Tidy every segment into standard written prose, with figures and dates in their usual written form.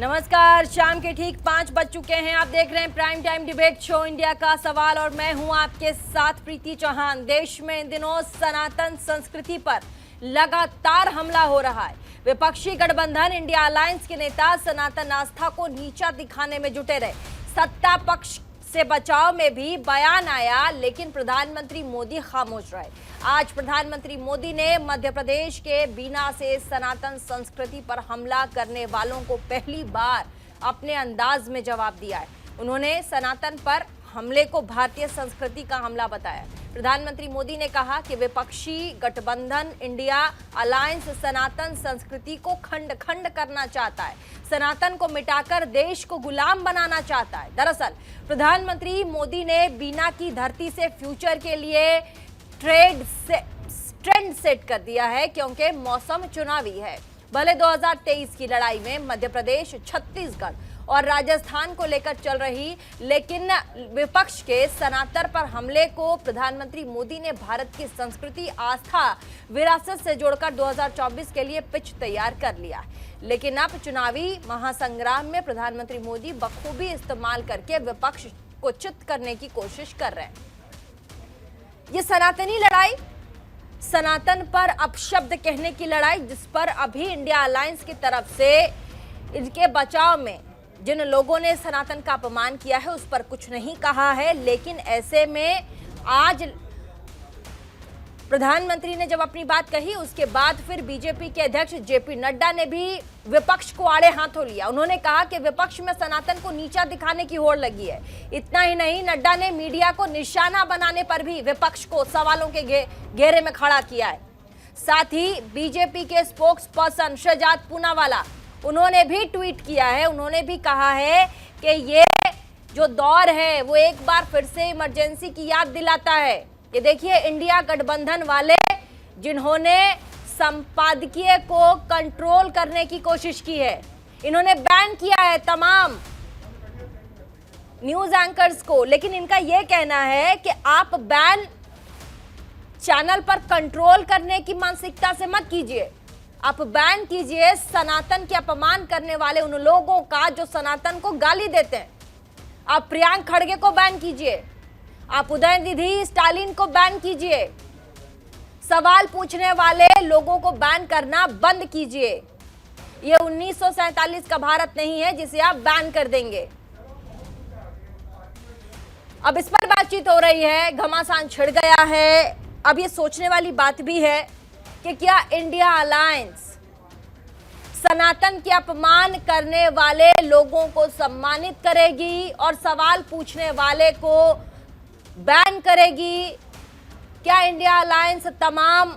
नमस्कार। शाम के ठीक 5 बज चुके हैं। आप देख रहे हैं prime time debate show India का सवाल और मैं हूं आपके साथ प्रीति चौहान। देश में इन दिनों सनातन संस्कृति पर लगातार हमला हो रहा है। विपक्षी गठबंधन इंडिया अलायंस के नेता सनातन आस्था को नीचा दिखाने में जुटे रहे। सत्ता पक्ष से बचाव में भी बयान आया, लेकिन प्रधानमंत्री मोदी खामोश रहे। आज प्रधानमंत्री मोदी ने मध्य प्रदेश के बीना से सनातन संस्कृति पर हमला करने वालों को पहली बार अपने अंदाज में जवाब दिया है। उन्होंने सनातन पर हमले को भारतीय संस्कृति का हमला बताया। प्रधानमंत्री मोदी ने कहा कि विपक्षी गठबंधन इंडिया अलायंस सनातन संस्कृति को खंड खंड करना चाहता है, सनातन को मिटाकर देश को गुलाम बनाना चाहता है। दरअसल प्रधानमंत्री मोदी ने बीना की धरती से फ्यूचर के लिए ट्रेंड सेट कर दिया है, क्योंकि मौसम चुनावी है। भले 2023 की लड़ाई में मध्य प्रदेश, छत्तीसगढ़ और राजस्थान को लेकर चल रही, लेकिन विपक्ष के सनातन पर हमले को प्रधानमंत्री मोदी ने भारत की संस्कृति, आस्था, विरासत से जोड़कर 2024 के लिए पिच तैयार कर लिया। लेकिन अब चुनावी महासंग्राम में प्रधानमंत्री मोदी बखूबी इस्तेमाल करके विपक्ष को चित करने की कोशिश कर रहे हैं। ये सनातनी लड़ाई, सनातन पर अपशब्द कहने की लड़ाई, जिस पर अभी इंडिया अलायंस की तरफ से इनके बचाव में जिन लोगों ने सनातन का अपमान किया है उस पर कुछ नहीं कहा है। लेकिन ऐसे में आज प्रधानमंत्री ने जब अपनी बात कही, उसके बाद फिर बीजेपी के अध्यक्ष जेपी नड्डा ने भी विपक्ष को आड़े हाथों लिया। उन्होंने कहा कि विपक्ष में सनातन को नीचा दिखाने की होड़ लगी है। इतना ही नहीं, नड्डा ने मीडिया को निशाना बनाने पर भी विपक्ष को सवालों के घेरे में खड़ा किया है। साथ ही बीजेपी के स्पोक्स पर्सन शहजाद पूनावाला, उन्होंने भी ट्वीट किया है। उन्होंने भी कहा है कि ये जो दौर है वो एक बार फिर से इमरजेंसी की याद दिलाता है। ये देखिए, इंडिया गठबंधन वाले जिन्होंने संपादकीय को कंट्रोल करने की कोशिश की है, इन्होंने बैन किया है तमाम न्यूज एंकर्स को। लेकिन इनका यह कहना है कि आप बैन चैनल पर कंट्रोल करने की मानसिकता से मत कीजिए, आप बैन कीजिए सनातन के अपमान करने वाले उन लोगों का जो सनातन को गाली देते हैं। आप प्रियांक खड़गे को बैन कीजिए, आप उदयनिधि स्टालिन को बैन कीजिए, सवाल पूछने वाले लोगों को बैन करना बंद कीजिए। ये 1947 का भारत नहीं है जिसे आप बैन कर देंगे। अब इस पर बातचीत हो रही है, घमासान छिड़ गया है। अब ये सोचने वाली बात भी है कि क्या इंडिया अलायंस सनातन के अपमान करने वाले लोगों को सम्मानित करेगी और सवाल पूछने वाले को बैन करेगी? क्या इंडिया अलायंस तमाम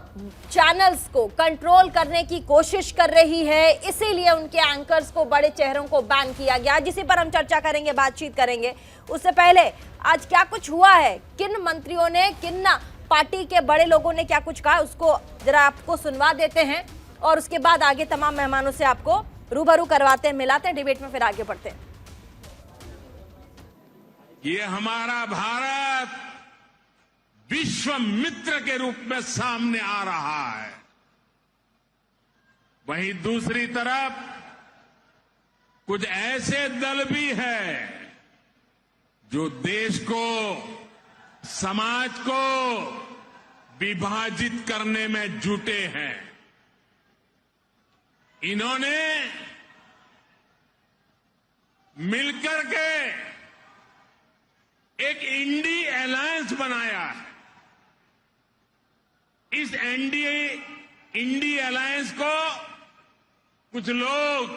चैनल्स को कंट्रोल करने की कोशिश कर रही है, इसीलिए उनके एंकर्स को, बड़े चेहरों को बैन किया गया? जिसी पर हम चर्चा करेंगे, बातचीत करेंगे। उससे पहले आज क्या कुछ हुआ है, किन मंत्रियों ने, किन पार्टी के बड़े लोगों ने क्या कुछ कहा, उसको जरा आपको सुनवा देते हैं और उसके बाद आगे तमाम मेहमानों से आपको रूबरू करवाते हैं, मिलाते हैं, डिबेट में फिर आगे बढ़ते हैं। ये हमारा भारत विश्व मित्र के रूप में सामने आ रहा है। वहीं दूसरी तरफ कुछ ऐसे दल भी हैं जो देश को, समाज को विभाजित करने में जुटे हैं। इन्होंने मिलकर के एक इंडी अलायंस बनाया है। इस इंडी अलायंस को कुछ लोग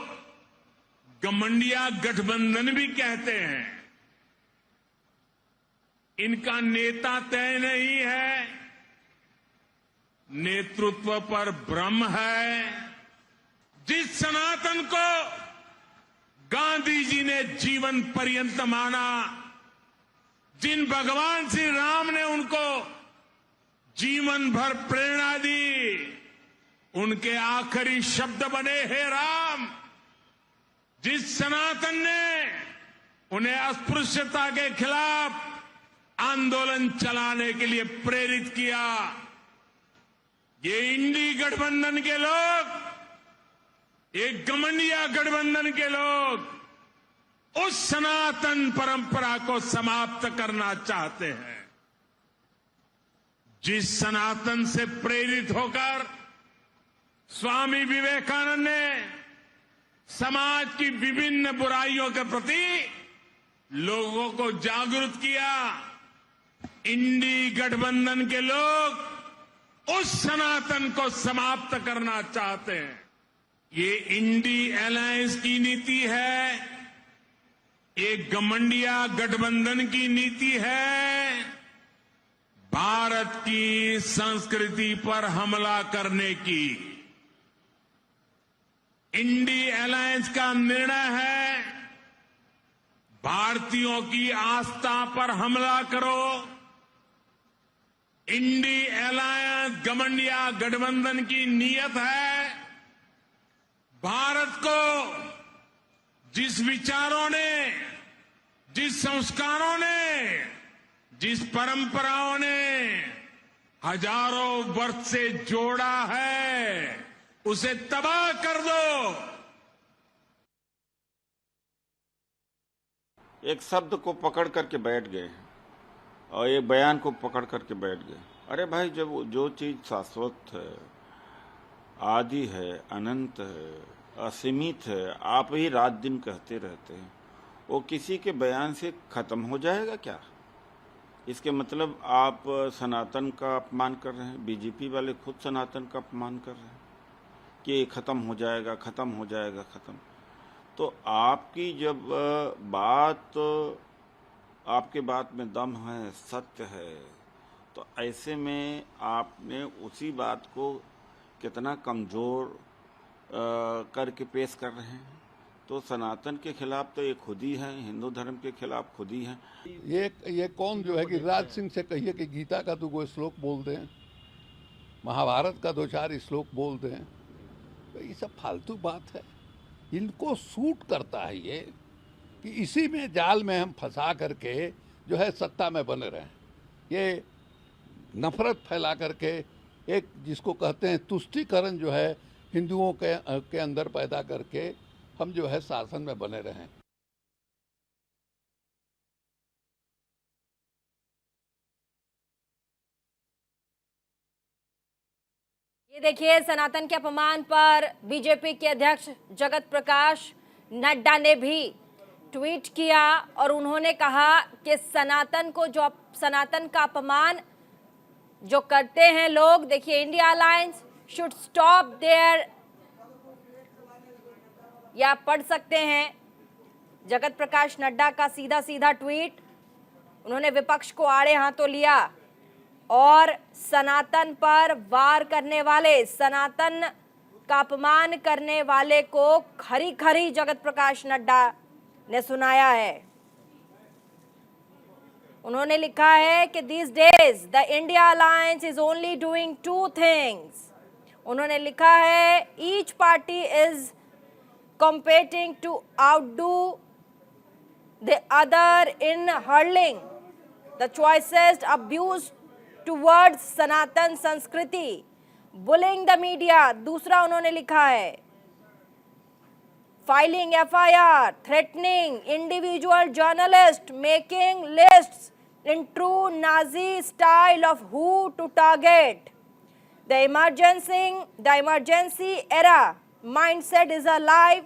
गठबंधन गठबंधन भी कहते हैं। इनका नेता तय नहीं है, नेतृत्व पर भ्रम है। जिस सनातन को गांधी जी ने जीवन पर्यंत माना, जिन भगवान श्री राम ने उनको जीवन भर प्रेरणा दी, उनके आखिरी शब्द बने, हे राम। जिस सनातन ने उन्हें अस्पृश्यता के खिलाफ आंदोलन चलाने के लिए प्रेरित किया, ये इंडी गठबंधन के लोग एक घमंडिया गठबंधन के लोग उस सनातन परंपरा को समाप्त करना चाहते हैं, जिस सनातन से प्रेरित होकर स्वामी विवेकानंद ने समाज की विभिन्न बुराइयों के प्रति लोगों को जागरूक किया। इंडी गठबंधन के लोग उस सनातन को समाप्त करना चाहते हैं। ये इंडी अलायंस की नीति है, एक घमंडिया गठबंधन की नीति है, भारत की संस्कृति पर हमला करने की। इंडी अलायंस का निर्णय है, भारतीयों की आस्था पर हमला करो। इंडी अलायंस घमंडिया गठबंधन की नीयत है, भारत को जिस विचारों ने, जिस संस्कारों ने, जिस परंपराओं ने हजारों वर्ष से जोड़ा है, उसे तबाह कर दो। एक शब्द को पकड़ करके बैठ गए और एक बयान को पकड़ करके बैठ गए। अरे भाई, जब जो चीज शाश्वत है, आदि है, अनंत है, असीमित है, आप ही रात दिन कहते रहते हैं, वो किसी के बयान से खत्म हो जाएगा क्या? इसके मतलब आप सनातन का अपमान कर रहे हैं। बीजेपी वाले खुद सनातन का अपमान कर रहे हैं कि ये खत्म हो जाएगा, खत्म हो जाएगा, खत्म। तो आपकी जब बात, आपके बात में दम है, सत्य है, तो ऐसे में आपने उसी बात को कितना कमजोर करके पेश कर रहे हैं। तो सनातन के खिलाफ तो ये खुद ही है, हिंदू धर्म के खिलाफ खुद ही है। ये कौन जो है कि राज सिंह से कहिए कि गीता का तो कोई श्लोक बोल दें, महाभारत का 2-4 श्लोक बोल दें, तो ये सब फालतू बात है। इनको सूट करता है ये कि इसी में जाल में हम फंसा करके जो है सत्ता में बने रहें। ये नफरत फैला करके एक जिसको कहते हैं तुष्टीकरण जो है हिंदुओं के अंदर पैदा करके हम जो है शासन में बने रहें। ये देखिए, सनातन के अपमान पर बीजेपी के अध्यक्ष जगत प्रकाश नड्डा ने भी ट्वीट किया और उन्होंने कहा कि सनातन को जो सनातन का अपमान जो करते हैं लोग, देखिए, India alliance should stop there, या आप पढ़ सकते हैं जगत प्रकाश नड्डा का सीधा सीधा ट्वीट। उन्होंने विपक्ष को आड़े हाथों लिया और सनातन पर वार करने वाले, सनातन का अपमान करने वाले को खरी खरी जगत प्रकाश नड्डा ने सुनाया है। उन्होंने लिखा है कि these days the India Alliance is only doing 2 things। उन्होंने लिखा है each party is competing to outdo the other in hurling the choicest abuse towards Sanatan Sanskriti, bullying the media। दूसरा उन्होंने लिखा है filing FIR, threatening individual journalists, making lists in true Nazi style of who to target। The emergency era mindset is alive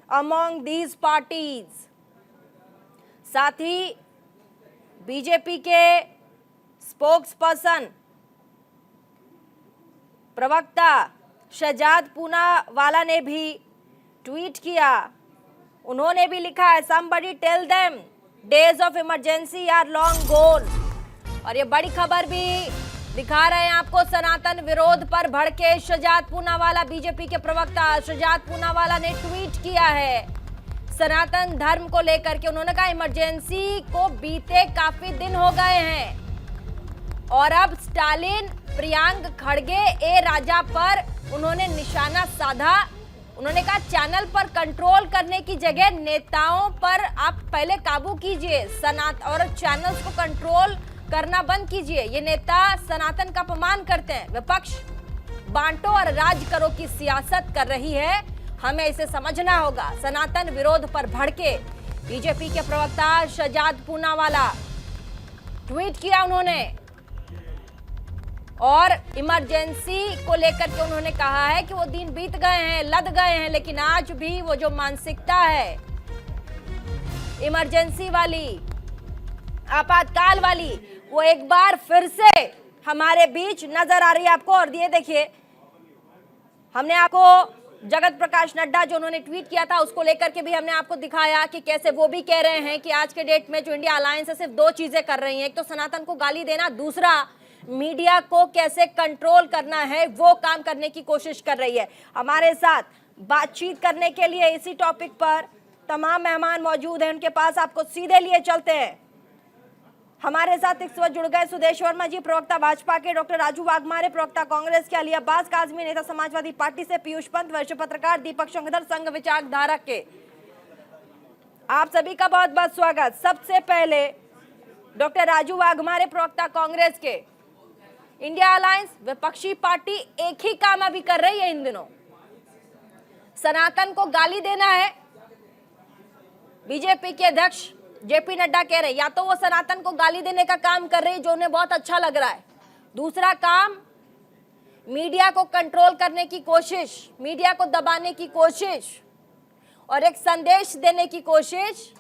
among these parties। साथ ही BJP के spokes person, प्रवक्ता शहजाद पूनावाला ने भी tweet किया। उन्होंने भी लिखा है somebody tell them days of emergency are long gone। और ये बड़ी खबर भी दिखा रहे हैं आपको, सनातन विरोध पर भड़के शहजाद पूनावाला। बीजेपी के प्रवक्ता शहजाद पूनावाला ने ट्वीट किया है सनातन धर्म को लेकर के। उन्होंने कहा इमरजेंसी को बीते काफी दिन हो गए हैं और अब स्टालिन, प्रियांक खड़गे, ए राजा पर उन्होंने निशाना साधा। उन्होंने कहा चैनल पर कंट्रोल करने की जगह नेताओं पर आप पहले काबू कीजिए, और चैनल्स को कंट्रोल करना बंद कीजिए। ये नेता सनातन का अपमान करते हैं। विपक्ष बांटो और राज करो की सियासत कर रही है हमें इसे समझना होगा। सनातन विरोध पर भड़के बीजेपी के प्रवक्ता शहजाद पूनावाला, ट्वीट किया उन्होंने और इमरजेंसी को लेकर के उन्होंने कहा है कि वो दिन बीत गए हैं, लद गए हैं, लेकिन आज भी वो जो मानसिकता है इमरजेंसी वाली, आपातकाल वाली, वो एक बार फिर से हमारे बीच नजर आ रही है आपको। और ये देखिए, हमने आपको जगत प्रकाश नड्डा जो उन्होंने ट्वीट किया था उसको लेकर के भी हमने आपको दिखाया कि कैसे वो भी कह रहे हैं कि आज के डेट में जो इंडिया अलायंस है सिर्फ दो चीजें कर रही हैं, एक तो सनातन को गाली देना, दूसरा मीडिया को कैसे कंट्रोल करना है वो काम करने की कोशिश कर रही है। हमारे साथ बातचीत करने के लिए इसी टॉपिक पर तमाम मेहमान मौजूद हैं, उनके पास आपको सीधे लिए चलते हैं। हमारे साथ इस वक्त जुड़ गए सुदेश वर्मा जी, प्रवक्ता भाजपा के, डॉक्टर राजू वाघमारे, प्रवक्ता कांग्रेस के, अली अब्बास काजमी, नेता समाजवादी पार्टी से, पीयूष पंत, वरिष्ठ पत्रकार, दीपक शंकर, संघ विचारधारा के। आप सभी का बहुत बहुत स्वागत। सबसे पहले डॉक्टर राजू वाघमारे, प्रवक्ता कांग्रेस के, इंडिया अलायंस विपक्षी पार्टी एक ही काम अभी कर रही है इन दिनों, सनातन को गाली देना है। बीजेपी के अध्यक्ष जेपी नड्डा कह रहे हैं या तो वो सनातन को गाली देने का काम कर रही है जो उन्हें बहुत अच्छा लग रहा है, दूसरा काम मीडिया को कंट्रोल करने की कोशिश, मीडिया को दबाने की कोशिश और एक संदेश देने की कोशिश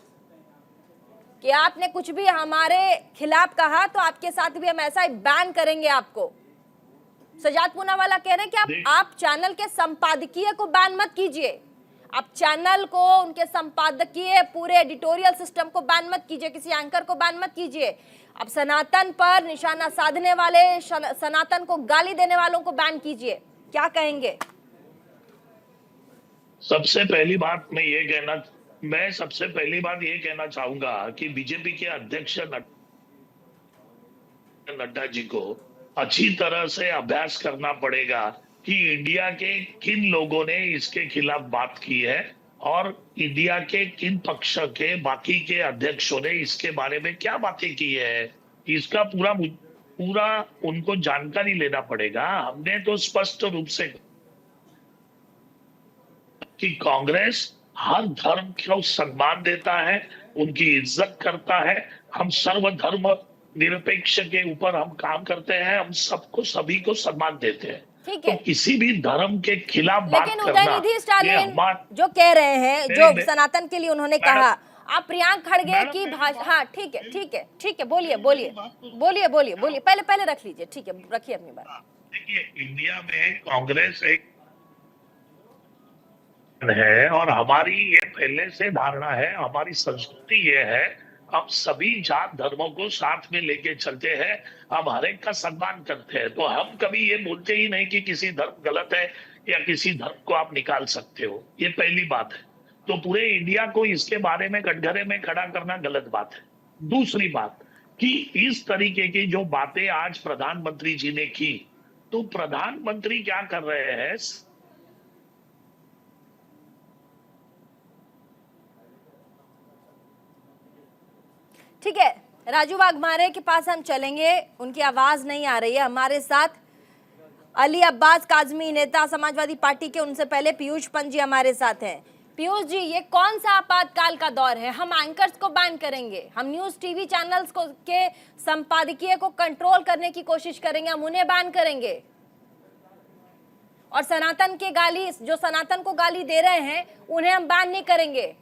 कि आपने कुछ भी हमारे खिलाफ कहा तो आपके साथ भी हम ऐसा ही बैन करेंगे आपको। शहजाद पूनावाला कह रहे हैं कि आप चैनल के संपादकीय को बैन मत कीजिए, आप चैनल को, उनके संपादकीय पूरे एडिटोरियल सिस्टम को बैन मत कीजिए, किसी एंकर को बैन मत कीजिए। आप सनातन पर निशाना साधने वाले, सनातन को गाली देने वालों को बैन कीजिए। क्या कहेंगे? सबसे पहली बात ये कहना चाहूंगा कि बीजेपी के अध्यक्ष नड्डा जी को अच्छी तरह से अभ्यास करना पड़ेगा कि इंडिया के किन लोगों ने इसके खिलाफ बात की है और इंडिया के किन पक्ष के बाकी के अध्यक्षों ने इसके बारे में क्या बातें की है, इसका पूरा उनको जानकारी लेना पड़ेगा। हमने तो स्पष्ट रूप से कि कांग्रेस हर धर्म को सम्मान देता है, उनकी इज्जत करता है, हम सर्वधर्म निरपेक्ष के ऊपर हम काम करते हैं, हम सबको, सभी को सम्मान देते हैं। ठीक है, तो किसी भी धर्म के खिलाफ बात करना, उदयनिधि स्टालिन जो कह रहे हैं, जो सनातन के लिए उन्होंने कहा, आप प्रियांक खड़गे की भाषा, हाँ ठीक है, बोलिए, पहले रख लीजिए, ठीक है, रखिए अपनी बात। देखिए, इंडिया में कांग्रेस एक है और हमारी ये पहले से धारणा है, हमारी संस्कृति ये है, हम सभी जात धर्मों को साथ में लेके चलते हैं, हम हर एक का सम्मान करते हैं। तो हम कभी ये बोलते ही नहीं कि किसी धर्म गलत है या किसी धर्म को आप निकाल सकते हो, ये पहली बात है। तो पूरे इंडिया को इसके बारे में कटघरे में खड़ा करना गलत बात है। दूसरी बात कि इस तरीके की जो बातें आज प्रधानमंत्री जी ने की, तो प्रधानमंत्री क्या कर रहे हैं, ठीक है, राजू वाघमारे के पास हम चलेंगे, उनकी आवाज नहीं आ रही है। हमारे साथ अली अब्बास काजमी, नेता समाजवादी पार्टी के, उनसे पहले पीयूष पंत जी हमारे साथ हैं। पीयूष जी, ये कौन सा आपातकाल का दौर है? हम एंकर्स को बैन करेंगे, हम न्यूज टीवी चैनल्स को के संपादकीय को कंट्रोल करने की कोशिश करेंगे, हम उन्हें बैन करेंगे और सनातन के गाली, जो सनातन को गाली दे रहे हैं उन्हें हम बैन नहीं करेंगे।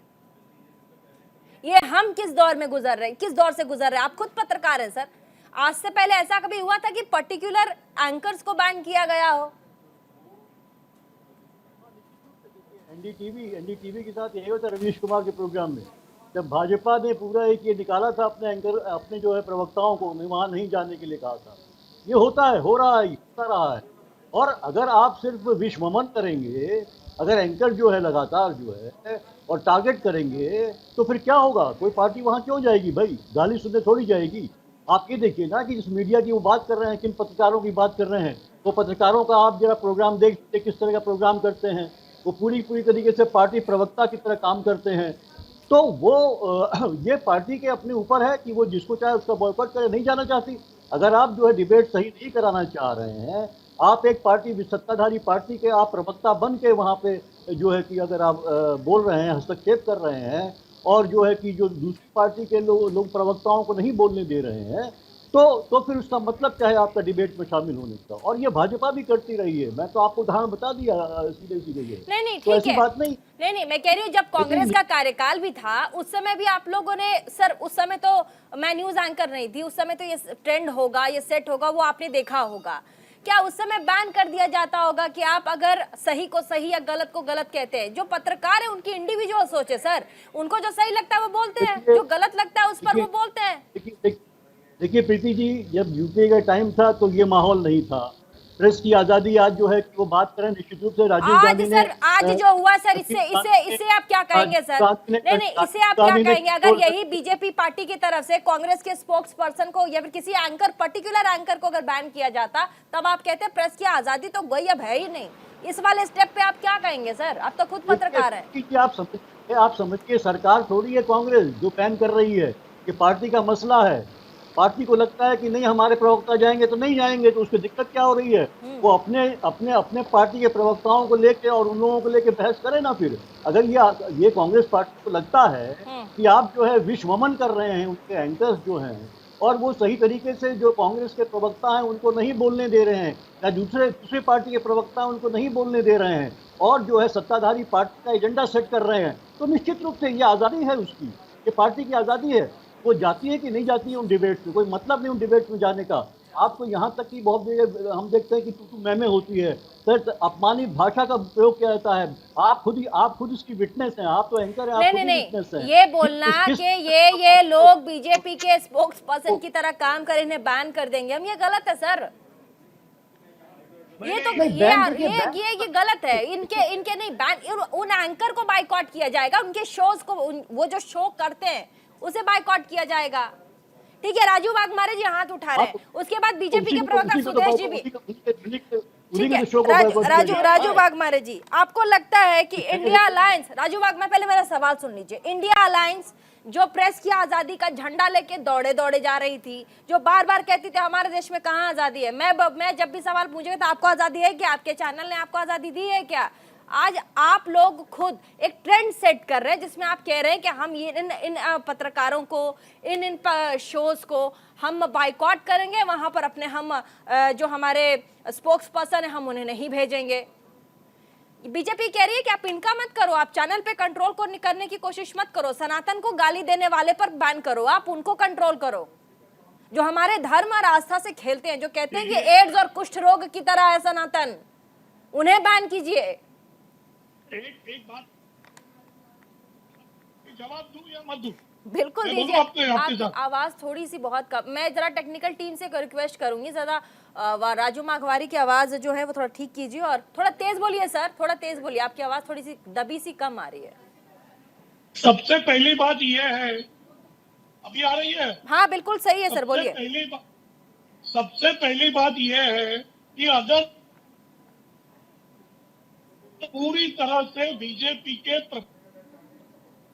ये हम किस दौर में गुजर रहे हैं, किस दौर से गुजर रहे हैं? आप खुद पत्रकार हैं सर, आज से पहले ऐसा कभी हुआ था कि पर्टिकुलर एंकर्स को बैन किया गया हो? एनडीटीवी के साथ यही होता रवीश कुमार के प्रोग्राम में, जब भाजपा ने पूरा एक ये निकाला था अपने एंकर, अपने जो है प्रवक्ताओं को वहाँ नहीं जाने के लिए कहा था। ये होता है, हो रहा है, होता रहा है। और अगर आप सिर्फ विषममन करेंगे, अगर एंकर जो है लगातार जो है और टारगेट करेंगे, तो फिर क्या होगा? कोई पार्टी वहाँ क्यों जाएगी भाई? गाली सुनने थोड़ी जाएगी। आप ये देखिए ना कि जिस मीडिया की वो बात कर रहे हैं, किन पत्रकारों की बात कर रहे हैं, वो पत्रकारों का आप जरा प्रोग्राम देखते किस तरह का प्रोग्राम करते हैं, वो पूरी तरीके से पार्टी प्रवक्ता की तरह काम करते हैं। तो वो ये पार्टी के अपने ऊपर है कि वो जिसको चाहे उसका बॉयकॉट करे, नहीं जाना चाहती। अगर आप जो है डिबेट सही नहीं कराना चाह रहे हैं, आप एक पार्टी, सत्ताधारी पार्टी के आप प्रवक्ता बन के वहाँ पे जो है कि अगर आप बोल रहे हैं, हस्तक्षेप कर रहे हैं, और जो है कि जो दूसरी पार्टी के लोग प्रवक्ताओं को नहीं बोलने दे रहे हैं, तो फिर उसका मतलब क्या है आपका डिबेट में शामिल होने का? और ये भाजपा भी करती रही है। मैं तो आपको उदाहरण बता दिया सीधे सीधे ये। नहीं तो ठीक ऐसी है, बात नहीं। नहीं मैं कह रही हूँ जब कांग्रेस का कार्यकाल भी था उस समय भी आप लोगों ने सर, उस समय तो मैं न्यूज एंकर नहीं थी, उस समय तो ये ट्रेंड होगा, ये सेट होगा, वो आपने देखा होगा। क्या उस समय बैन कर दिया जाता होगा कि आप अगर सही को सही या गलत को गलत कहते हैं? जो पत्रकार है उनकी इंडिविजुअल सोच है सर, उनको जो सही लगता है वो बोलते हैं, जो गलत लगता है उस पर वो बोलते हैं। देखिए प्रीति जी, जब यूपीए का टाइम था तो ये माहौल नहीं था। प्रेस की आजादी आज जो है कि वो बात करें, निश्चित रूप से राजीव गांधी ने आज जो हुआ सर, इससे आप क्या कहेंगे सर? नहीं इसे आप क्या कहेंगे? अगर यही बीजेपी पार्टी की तरफ से कांग्रेस के स्पोक्स पर्सन को या फिर किसी एंकर, पर्टिकुलर एंकर को अगर बैन किया जाता, तब आप कहते हैं प्रेस की आजादी तो गई, अब है ही नहीं। इस वाले स्टेप पे आप क्या कहेंगे सर? आप तो खुद पत्रकार है। आप समझिए, सरकार थोड़ी है कांग्रेस जो बैन कर रही है, ये पार्टी का मसला है। पार्टी को लगता है कि नहीं हमारे प्रवक्ता जाएंगे तो नहीं जाएंगे, तो उसकी दिक्कत क्या हो रही है? वो अपने पार्टी के प्रवक्ताओं को लेके और उन लोगों को लेके बहस करे ना। फिर अगर ये कांग्रेस पार्टी को लगता है कि आप जो है विश्वमन कर रहे हैं उनके एंकर्स जो हैं, और वो सही तरीके से जो कांग्रेस के प्रवक्ता हैं उनको नहीं बोलने दे रहे हैं, या दूसरे पार्टी के प्रवक्ता उनको नहीं बोलने दे रहे हैं, और जो है सत्ताधारी पार्टी का एजेंडा सेट कर रहे हैं, तो निश्चित रूप से ये आज़ादी है उसकी, ये पार्टी की आज़ादी है। वो जाती है कि नहीं जाती है उन डिबेट में, कोई मतलब नहीं उन डिबेट में जाने का। आपको यहाँ तक कि बहुत जगह हम देखते हैं कि तू मैमे होती है सर, अपमानित भाषा का प्रयोग किया जाता है। आप खुद इसकी विटनेस हैं, आप तो एंकर हैं, आप खुद विटनेस हैं। ये बोलना कि ये लोग बीजेपी के स्पोक्स पर्सन की तरह काम कर, इन्हें बैन कर देंगे हम, ये गलत है सर। ये तो ये गलत है। इनके नहीं बैन, उन एंकर को बाइकआउट किया जाएगा, उनके शोज को, वो जो शो करते हैं उसे बाइकआउट किया जाएगा। ठीक है, राजू वाघमारे जी हाथ उठा रहे हैं, उसके बाद बीजेपी के प्रवक्ता सुदेश जी भी। ठीक है, राजू वाघमारे जी, आपको लगता है कि इंडिया अलायंस, राजू वाघमारे पहले मेरा सवाल सुन लीजिए, इंडिया अलायंस जो प्रेस की आजादी का झंडा लेके दौड़े जा रही थी, जो बार बार कहती थी हमारे देश में कहाँ आजादी है, मैं जब भी सवाल पूछेगा तो आपको आजादी है क्या, आपके चैनल ने आपको आजादी दी है क्या? आज आप लोग खुद एक ट्रेंड सेट कर रहे हैं जिसमें आप कह रहे हैं कि हम ये इन पत्रकारों को, इन शोज को हम बाइकआउट करेंगे, वहां पर अपने हम जो हमारे स्पोक्स पर्सन है हम उन्हें नहीं भेजेंगे। बीजेपी कह रही है कि आप इनका मत करो, आप चैनल पे कंट्रोल करने की कोशिश मत करो, सनातन को गाली देने वाले पर बैन करो, आप उनको कंट्रोल करो, जो हमारे धर्म और आस्था से खेलते हैं, जो कहते हैं कि एड्स और कुष्ठ रोग की तरह है सनातन, उन्हें बैन कीजिए। एक बात जवाब दूं या मत दूं? बिल्कुल दीजिए। आपकी आवाज थोड़ी सी बहुत कम, मैं जरा टेक्निकल टीम से रिक्वेस्ट करूंगी, ज्यादा राजू माघवारी की आवाज जो है वो थोड़ा ठीक कीजिए, और थोड़ा तेज बोलिए सर, थोड़ा तेज बोलिए, आपकी आवाज थोड़ी सी दबी सी कम आ रही है। सबसे पहली बात यह है, अभी आ रही है? हाँ बिल्कुल सही है सर, बोलिए। सबसे पहली बात यह है कि अगर पूरी तरह से बीजेपी के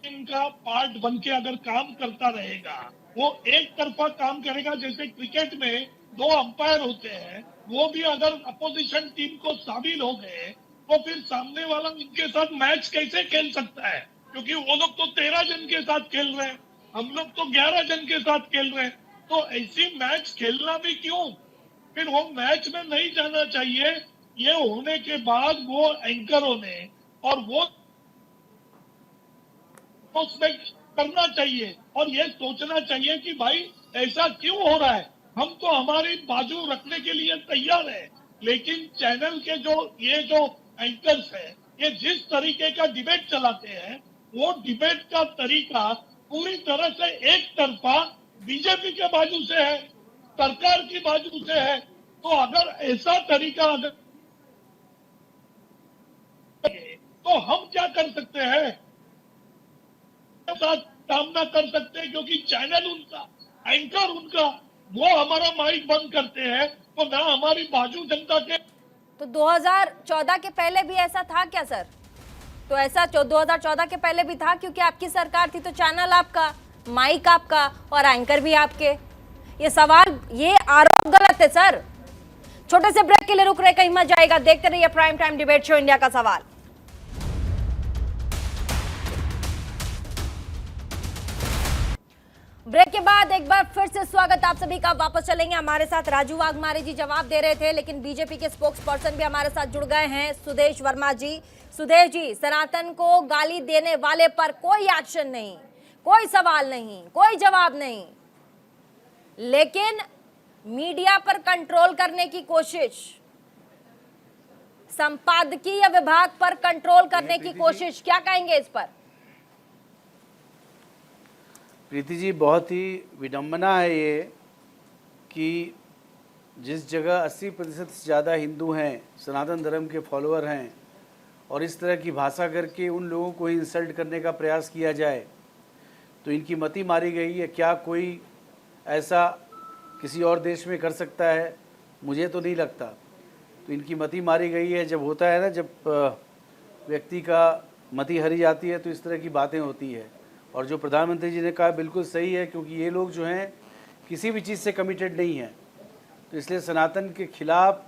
इनका पार्ट बन के अगर काम करता रहेगा, वो एक तरफा काम करेगा, जैसे क्रिकेट में 2 अंपायर होते हैं, वो भी अगर अपोजिशन टीम को शामिल हो गए तो फिर सामने वाला उनके साथ मैच कैसे खेल सकता है? क्योंकि वो लोग तो 13 जन के साथ खेल रहे हैं, हम लोग तो 11 जन के साथ खेल रहे हैं, तो ऐसी मैच खेलना भी क्यों? फिर वो मैच में नहीं जाना चाहिए। ये होने के बाद वो एंकरों ने और वो उसमें करना चाहिए और ये सोचना चाहिए कि भाई ऐसा क्यों हो रहा है। हम तो हमारी बाजू रखने के लिए तैयार है, लेकिन चैनल के जो एंकर्स है, ये जिस तरीके का डिबेट चलाते हैं, वो डिबेट का तरीका पूरी तरह से एक तरफा बीजेपी के बाजू से है, सरकार की बाजू से है। तो अगर ऐसा तरीका तो हम क्या कर सकते हैं? साथ सामना कर सकते हैं, क्योंकि चैनल उनका, एंकर उनका, वो हमारा माइक बंद करते हैं, तो ना हमारी बाजू जनता के। तो 2014 के पहले भी ऐसा था क्या सर? तो ऐसा 2014 के पहले भी था, क्योंकि आपकी सरकार थी तो चैनल आपका, माइक आपका और एंकर भी आपके। ये सवाल, ये आरोप गलत है सर। छोटे से ब्रेक के लिए रुक रहे, कहीं मत जाएगा, देखते रहिए prime time debate show India का सवाल। ब्रेक के बाद एक बार फिर से स्वागत आप सभी का। वापस चलेंगे, हमारे साथ राजू वाघमारे जी जवाब दे रहे थे, लेकिन बीजेपी के स्पोक्स पर्सन भी हमारे साथ जुड़ गए हैं, सुदेश वर्मा जी। सुदेश जी, सनातन को गाली देने वाले पर कोई एक्शन नहीं, कोई सवाल नहीं, कोई जवाब नहीं, लेकिन मीडिया पर कंट्रोल करने की कोशिश, संपादकीय विभाग पर कंट्रोल करने की कोशिश, क्या कहेंगे इस पर? प्रीति जी, बहुत ही विडंबना है ये कि जिस जगह 80% से ज़्यादा हिंदू हैं, सनातन धर्म के फॉलोअर हैं, और इस तरह की भाषा करके उन लोगों को ही इंसल्ट करने का प्रयास किया जाए तो इनकी मति मारी गई है। क्या कोई ऐसा किसी और देश में कर सकता है? मुझे तो नहीं लगता। तो इनकी मति मारी गई है। जब होता है ना, जब व्यक्ति का मति हरी जाती है तो इस तरह की बातें होती है। और जो प्रधानमंत्री जी ने कहा बिल्कुल सही है, क्योंकि ये लोग जो हैं किसी भी चीज़ से कमिटेड नहीं हैं। तो इसलिए सनातन के खिलाफ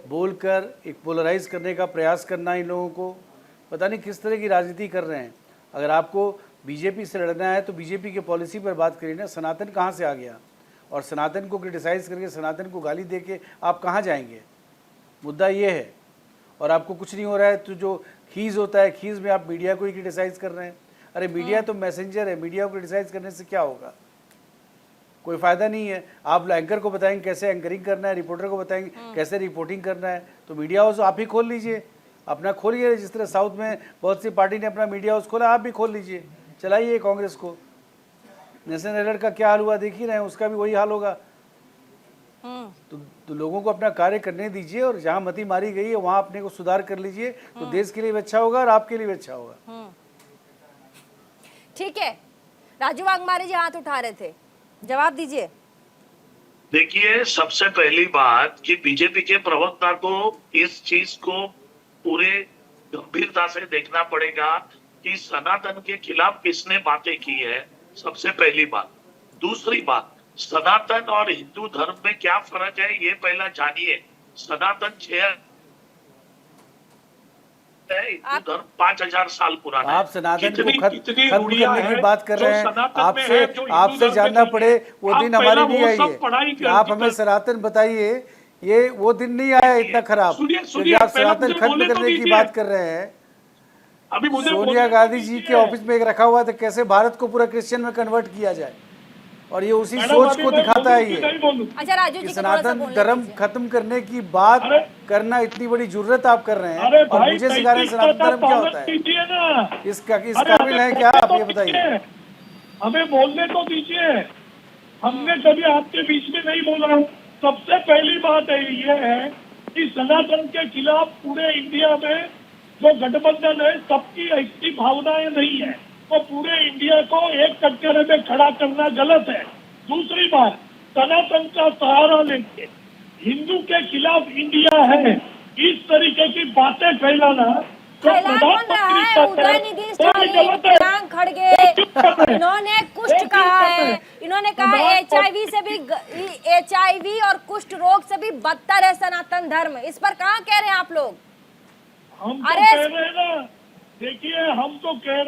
बोलकर एक पोलराइज करने का प्रयास करना, इन लोगों को पता नहीं किस तरह की राजनीति कर रहे हैं। अगर आपको बीजेपी से लड़ना है तो बीजेपी के पॉलिसी पर बात करिए ना। सनातन कहाँ से आ गया? और सनातन को क्रिटिसाइज़ करके, सनातन को गाली दे के आप कहाँ जाएंगे? मुद्दा ये है। और आपको कुछ नहीं हो रहा है तो जो खीज़ होता है, खीज़ में आप मीडिया को ही क्रिटिसाइज़ कर रहे हैं। अरे मीडिया तो मैसेंजर है, मीडिया को क्रिटिसाइज करने से क्या होगा? कोई फ़ायदा नहीं है। आप एंकर को बताएंगे कैसे एंकरिंग करना है, रिपोर्टर को बताएंगे कैसे रिपोर्टिंग करना है, तो मीडिया हाउस आप ही खोल लीजिए, अपना खोलिए। जिस तरह साउथ में बहुत सी पार्टी ने अपना मीडिया हाउस खोला, आप भी खोल लीजिए, चलाइए कांग्रेस को। नेशनल हेराल्ड का क्या हाल हुआ देख ही रहे हैं, उसका भी वही हाल होगा। तो लोगों को अपना कार्य करने दीजिए, और जहाँ मति मारी गई है वहाँ अपने को सुधार कर लीजिए, तो देश के लिए भी अच्छा होगा और आपके लिए भी अच्छा होगा। ठीक है, राजू वाघमारे जी हाथ उठा रहे थे, जवाब दीजिए। देखिए, सबसे पहली बात कि बीजेपी के प्रवक्ता को इस चीज को पूरे गंभीरता से देखना पड़ेगा कि सनातन के खिलाफ किसने बातें की है, सबसे पहली बात। दूसरी बात, सनातन और हिंदू धर्म में क्या फर्क है ये पहला जानिए। सनातन 6 हिंदू धर्म 5000 साल पुराना है। आप सनातन को खत्म रूढ़ियां करने की हैं बात कर जो रहे हैं। सनातन में आपसे है, जो हिंदू आपसे धर्म जानना में पड़े नहीं वो है। दिन आप हमारी पहला नहीं वो आई सब पढ़ाई है। कर आप दी हमें कर- सनातन बताइए, ये वो दिन नहीं आया है इतना खराब, सुनिए, क्योंकि आप पहले सनातन मुझे खत्म बोलने तो करने की दीजिए। बात कर रहे हैं। अभी मुझे सोनिया बोलने तो गांधी जी के दीजिए। ऑफिस में एक रखा हुआ था कैसे भारत को पूरा क्रिश्चियन में कन्वर्ट किया जाए, और ये उसी मैडम, सोच अभी को मैं दिखाता है बोलूं कि ये नहीं बोलूं? अच्छा राजू जी कि को थोड़ा सा सनातन बोलने धर्म दीजिए। खत्म करने की बात अरे- करना इतनी बड़ी जुर्रत आप कर रहे अरे हैं, और भाई, मुझे सिखा रहे हैं सनातन धर्म क्या होता है। दीजिए ना। इस अरे काबिल हमें है क्या आप? बोलने ये तो बताइए। दीजिए। हमें बोलने तो दीजिए। हमने कभी आपके बीच में नहीं बोला। सबसे पहली बात ये है कि सनातन के खिलाफ पूरे इंडिया में जो गठबंधन है, सबकी ऐसी भावनाएं नहीं है, तो पूरे इंडिया को एक कटघरे में खड़ा करना गलत है। दूसरी बात, सनातन का सहारा लेके हिंदू के खिलाफ इंडिया है, इस तरीके की बातें फैलाना जो फैला कौन रहा है? उदयनिधि स्टालिन, प्रियांक खड़गे, इन्होंने कुष्ठ कहा है, इन्होंने कहा एचआईवी से भी, एचआईवी और कुष्ठ रोग से भी बदतर है सनातन धर्म। इस पर कहाँ कह रहे हैं आप लोग? हम तो अरे कह रहे हैं ना, देखिए हम तो कह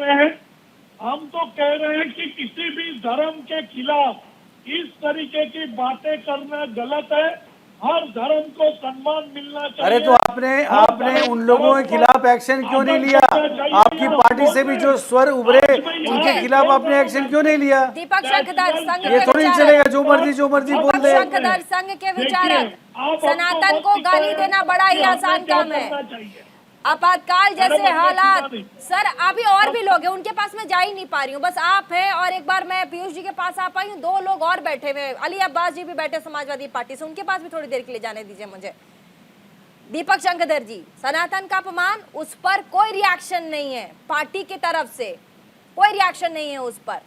रहे हैं कि किसी भी धर्म के खिलाफ इस तरीके की बातें करना गलत है। हर धर्म को सम्मान मिलना चाहिए। अरे तो आपने उन लोगों के खिलाफ एक्शन क्यों नहीं लिया? आपकी पार्टी से भी जो स्वर उभरे उनके खिलाफ आपने एक्शन क्यों नहीं लिया? दीपक शंखदर संघ ये के थोड़ी विचारक, चलेगा जो मर्जी बोल दीपक दे। शंखदर संघ के विचारक, सनातन को गाली देना बड़ा ही आसान काम है। आपातकाल जैसे हालात, सर अभी और भी लोग हैं, उनके पास मैं जा ही नहीं पा रही हूँ, बस आप हैं और एक बार मैं पीयूष जी के पास आ पाई हूँ, 2 लोग और बैठे हुए, अली अब्बास जी भी बैठे समाजवादी पार्टी से, उनके पास भी थोड़ी देर के लिए जाने दीजिए मुझे। दीपक शंखदर जी, सनातन का अपमान, उस पर कोई रिएक्शन नहीं है, पार्टी की तरफ से कोई रिएक्शन नहीं है उस पर।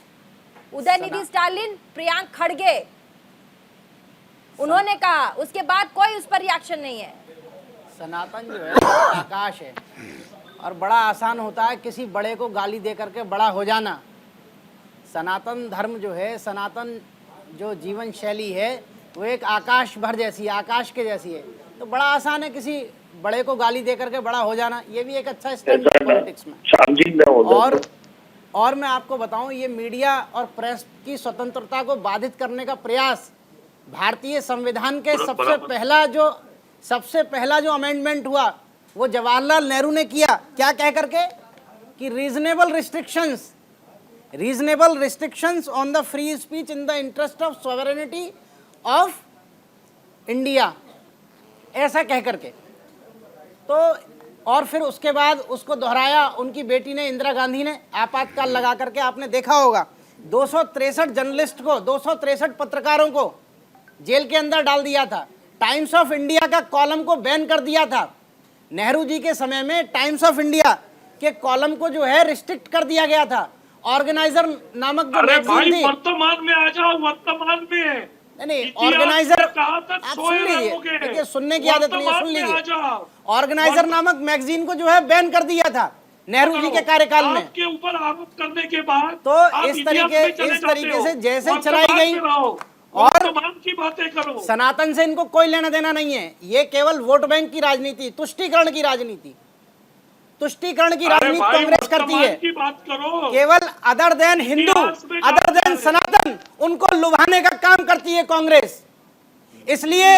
उदयनिधि स्टालिन, प्रियांक खड़गे, उन्होंने कहा, उसके बाद कोई उस पर रिएक्शन नहीं है। सनातन जो है आकाश है, और बड़ा आसान होता है किसी बड़े को गाली दे करके बड़ा हो जाना। सनातन धर्म जो है, सनातन जो जीवन शैली है, वो एक आकाश भर जैसी, आकाश के जैसी है। तो तो बड़ा आसान है किसी बड़े को गाली दे करके बड़ा हो जाना, ये भी एक अच्छा स्टैंड है पॉलिटिक्स में। श्याम जी मैं और मैं आपको बताऊं, ये मीडिया और प्रेस की स्वतंत्रता को बाधित करने का प्रयास भारतीय संविधान के सबसे पहला जो अमेंडमेंट हुआ वो जवाहरलाल नेहरू ने किया, क्या कह करके कि reasonable restrictions on the free speech in the interest of sovereignty of India, ऐसा कह करके। तो और फिर उसके बाद उसको दोहराया उनकी बेटी ने, इंदिरा गांधी ने, आपातकाल लगा करके। आपने देखा होगा 263 जर्नलिस्ट को, 263 पत्रकारों को जेल के अंदर डाल दिया था। टाइम्स ऑफ इंडिया का कॉलम को बैन कर दिया था। नेहरू जी के समय में टाइम्स ऑफ इंडिया के कॉलम को जो है रिस्ट्रिक्ट कर दिया गया था। ऑर्गेनाइजर नामक जो मैगजीन थी, वर्तमान में आ जाओ, वर्तमान में नहीं, ऑर्गेनाइजर, आप सुन लीजिए, देखिए सुनने की आदत नहीं है, सुन लीजिए। ऑर्गेनाइजर नामक मैगजीन को जो है बैन कर दिया था नेहरू जी के कार्यकाल में। के ऊपर आरोप करने के बाद तो इस तरीके से जैसे चलाई गई, और की बातें करो, सनातन से इनको कोई लेना देना नहीं है। ये केवल वोट बैंक की राजनीति, तुष्टीकरण की राजनीति कांग्रेस करती है। की बात करो, केवल other than Hindu, other than Sanatan, उनको लुभाने का काम करती है कांग्रेस। इसलिए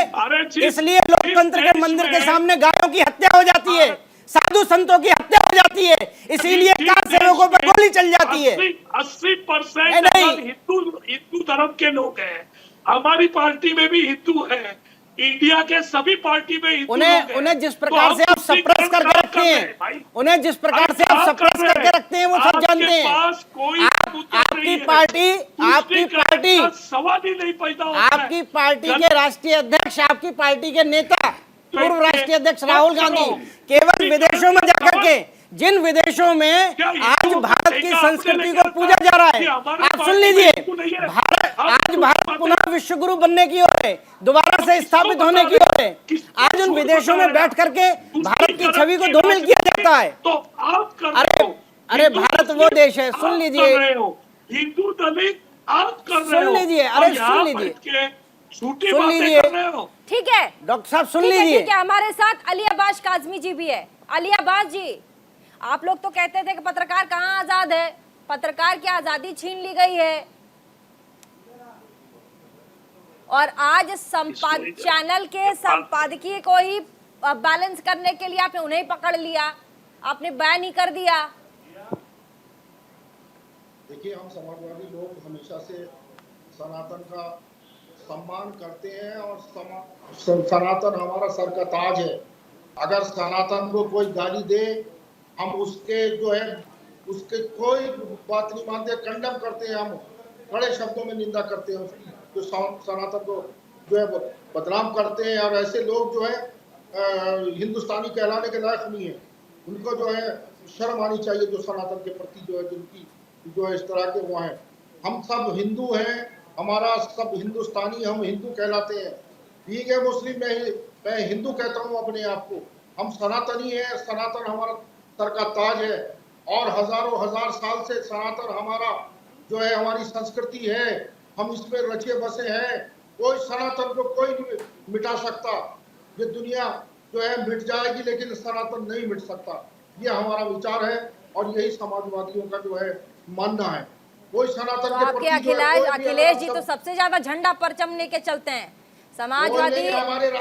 लोकतंत्र के मंदिर के सामने गायों की हत्या हो जाती है, साधु संतों की हत्या हो जाती है, इसीलिए कार सेवकों पर गोली चल जाती है। 80% हिंदू धर्म के लोग हैं। हमारी पार्टी में भी हिंदू है, इंडिया के सभी पार्टी में हिंदू उन्हें जिस प्रकार से आप सप्रेस करके रखते हैं, उन्हें जिस प्रकार से आप सप्रेस करके रखते हैं वो सब जानते हैं। आपकी पार्टी सवाल ही नहीं पैदा होता। आपकी पार्टी के राष्ट्रीय अध्यक्ष, आपकी पार्टी के नेता, पूर्व राष्ट्रीय अध्यक्ष राहुल गांधी केवल विदेशों में जाकर के, जिन विदेशों में आज भारत की संस्कृति को पूजा जा रहा है, आप सुन लीजिए, भारत पुनः विश्व गुरु बनने की ओर है, दोबारा से स्थापित होने की ओर है। आज उन विदेशों में बैठ करके भारत की छवि को धूमिल किया जाता है। तो आप कर अरे भारत वो देश है, सुन लीजिए, हिंदू दलित आप कर रहे हो, सुन लीजिए, अरे सुन लीजिए, ठीक है डॉक्टर साहब, सुन लीजिए। ठीक है, हमारे साथ अली अब्बास काज़मी जी भी है। अली अब्बास जी, आप लोग तो कहते थे कि पत्रकार कहाँ आजाद है, पत्रकार की आजादी छीन ली गई है, और आज चैनल के संपादकीय को ही बैलेंस करने के लिए आपने उन्हें पकड़ लिया, आपने बैन ही कर दिया। देखिए, हम समाजवादी लोग हमेशा से सनातन का सम्मान करते हैं और सनातन हमारा सर का ताज है। अगर सनातन को कोई गाली दे, हम उसके जो है उसके कोई बात नहीं मानते, कंडम करते हैं, हम कड़े शब्दों में निंदा करते हैं उसकी, जो सनातन को जो है बदनाम करते हैं। और ऐसे लोग जो है हिंदुस्तानी कहलाने के लायक नहीं है, उनको जो है शर्म आनी चाहिए, जो सनातन के प्रति जो है जिनकी जो है इस तरह के वो हैं। हम सब हिंदू हैं, हमारा सब हिंदुस्तानी, हम हिंदू कहलाते हैं। ठीक है, मुस्लिम मैं हिंदू कहता हूँ अपने आप को, हम सनातनी हैं। सनातन हमारा सर का ताज है और हजारों हजार साल से सनातन हमारा जो है हमारी संस्कृति है, हम इसमें रचे बसे हैं। कोई सनातन को कोई नहीं मिटा सकता। ये दुनिया जो है मिट जाएगी लेकिन सनातन नहीं मिट सकता, ये हमारा विचार है और यही समाजवादियों का जो है मानना है। कोई सनातन तो आपके अखिलेश जी तो सबसे ज्यादा झंडा परचम लेके चलते हैं। समाजवादी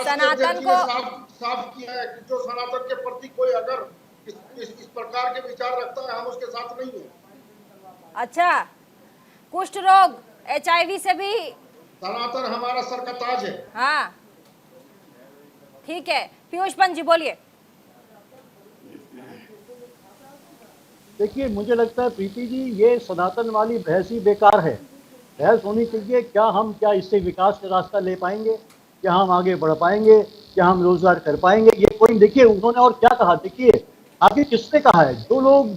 सनातन को साफ किया है कि जो सनातन के प्रति कोई अगर इस प्रकार के विचार रखता है, हम उसके साथ नहीं है। अच्छा, कुष्ठ रोग, HIV से भी सनातन हमारा सर का ताज है। हाँ, ठीक है, पीयूष पंत जी बोलिए। देखिए, मुझे लगता है प्रीति जी, ये सनातन वाली बहस ही बेकार है। बहस होनी चाहिए क्या इससे विकास का रास्ता ले पाएंगे, क्या हम आगे बढ़ पाएंगे, क्या हम रोजगार कर पाएंगे। ये कोई, देखिए उन्होंने और क्या कहा, देखिए आगे किसने कहा है, जो लोग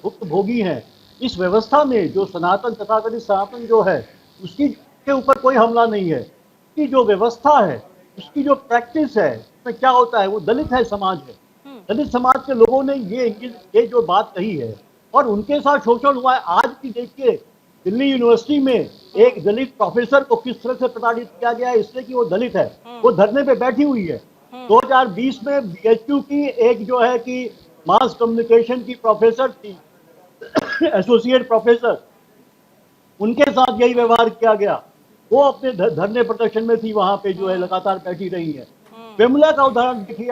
भुक्त भोगी हैं इस व्यवस्था में, जो सनातन तथाकथित सनातन जो है उसकी के ऊपर कोई हमला नहीं है। उसकी जो व्यवस्था है, उसकी जो प्रैक्टिस है, उसमें क्या होता है, वो दलित है, समाज है। दलित समाज के लोगों ने ये जो बात कही है और उनके साथ शोषण हुआ है। आज भी देखिए, दिल्ली यूनिवर्सिटी में एक दलित प्रोफेसर को किस तरह से प्रताड़ित किया गया है, इसलिए कि वो दलित है, वो धरने पे बैठी हुई है। 2020 में बीएचयू की एक जो है कि मास कम्युनिकेशन की प्रोफेसर थी, एसोसिएट प्रोफेसर, उनके साथ यही व्यवहार किया गया। वो अपने धरने प्रदर्शन में थी, वहां पे जो है लगातार बैठी रही है। विमला का उदाहरण देखिए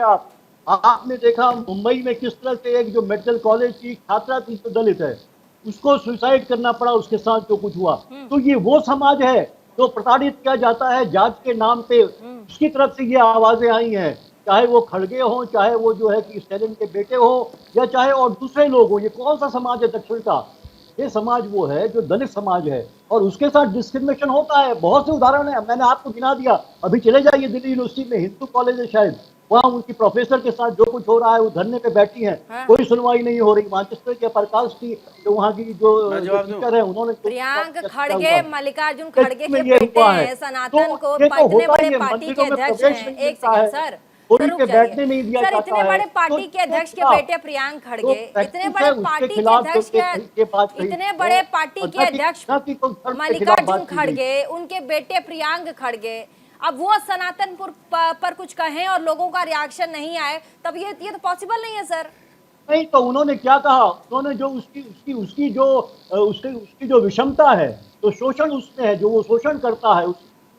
आपने देखा मुंबई में किस तरह से एक जो मेडिकल कॉलेज की छात्रा थी जो दलित है, उसको सुसाइड करना पड़ा, उसके साथ जो कुछ हुआ। तो ये वो समाज है जो प्रताड़ित किया जाता है जात के नाम पे, उसकी तरफ से ये आवाजें आई हैं, चाहे वो खड़गे हो, चाहे वो जो है कि स्टैलिन के बेटे हो, या चाहे और दूसरे लोग हो। ये कौन सा समाज है दक्षिण का? ये समाज वो है जो दलित समाज है, और उसके साथ डिस्क्रिमिनेशन होता है। बहुत से उदाहरण है, मैंने आपको गिना दिया। अभी चले जाइए दिल्ली यूनिवर्सिटी में, हिंदू कॉलेज है शायद, वहाँ उनकी प्रोफेसर के साथ जो कुछ हो रहा है, वो धरने पे बैठी हैं, कोई सुनवाई नहीं हो रही। मैनचेस्टर के प्रकाश की जो वहाँ की जो टीचर है, उन्होंने प्रियांक खड़गे, मल्लिकार्जुन खड़गे के बेटे हैं, सनातन को इतने बड़े पार्टी के अध्यक्ष हैं। एक सेकंड सर, बैठने नहीं दिया जाता है। इतने बड़े पार्टी के अध्यक्ष के बेटे प्रियांक खड़गे, इतने बड़े पार्टी के अध्यक्ष के, इतने बड़े पार्टी के अध्यक्ष मल्लिकार्जुन खड़गे, उनके बेटे प्रियांक खड़गे, अब वो सनातन पर कुछ कहें और लोगों का रिएक्शन नहीं आए, तब ये तो पॉसिबल नहीं है सर। नहीं तो उन्होंने क्या कहा? उन्होंने जो उसकी जो विषमता है, तो शोषण उसमें है, जो वो शोषण करता है,